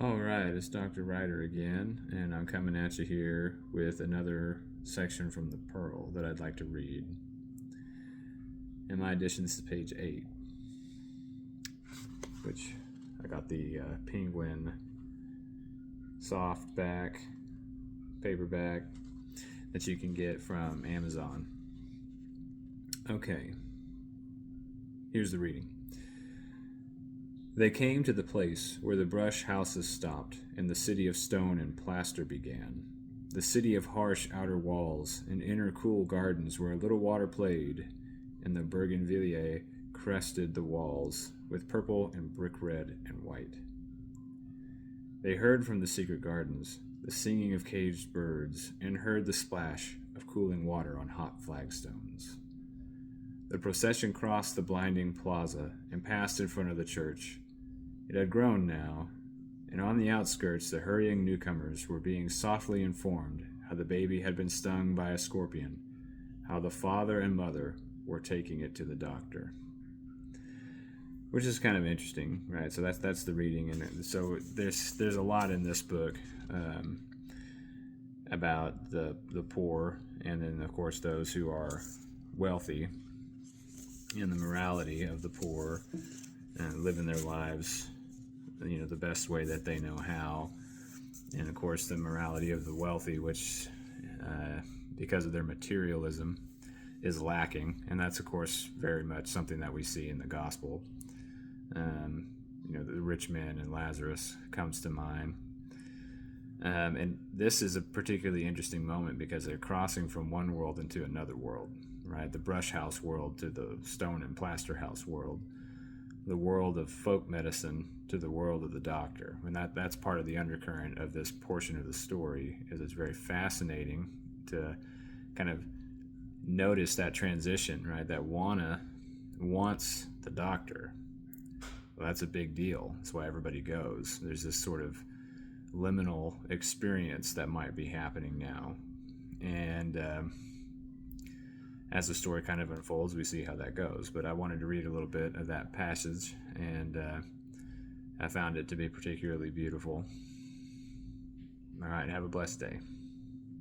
All right, it's Dr. Ryder again, and I'm coming at you here with another section from the Pearl that I'd like to read. In my edition, this is page 8, which I got the Penguin softback paperback that you can get from Amazon. Okay, here's the reading. They came to the place where the brush houses stopped and the city of stone and plaster began, the city of harsh outer walls and inner cool gardens where a little water played, and the bougainvillea crested the walls with purple and brick red and white. They heard from the secret gardens the singing of caged birds and heard the splash of cooling water on hot flagstones. The procession crossed the blinding plaza and passed in front of the church. It had grown now, and on the outskirts the hurrying newcomers were being softly informed how the baby had been stung by a scorpion, how the father and mother were taking it to the doctor. Which is kind of interesting, right? So that's the reading, and so there's a lot in this book about the poor, and then of course those who are wealthy, and the morality of the poor, living their lives, the best way that they know how, and of course the morality of the wealthy, which, because of their materialism, is lacking, and that's of course very much something that we see in the gospel. The rich man and Lazarus comes to mind, and this is a particularly interesting moment because they're crossing from one world into another world, right? The brush house world to the stone and plaster house world, the world of folk medicine to the world of the doctor. And that's part of the undercurrent of this portion of the story, is it's very fascinating to kind of notice that transition, right? That Juana wants the doctor. Well, that's a big deal. That's why everybody goes. There's this sort of liminal experience that might be happening now. And as the story kind of unfolds, we see how that goes. But I wanted to read a little bit of that passage, and I found it to be particularly beautiful. All right, have a blessed day.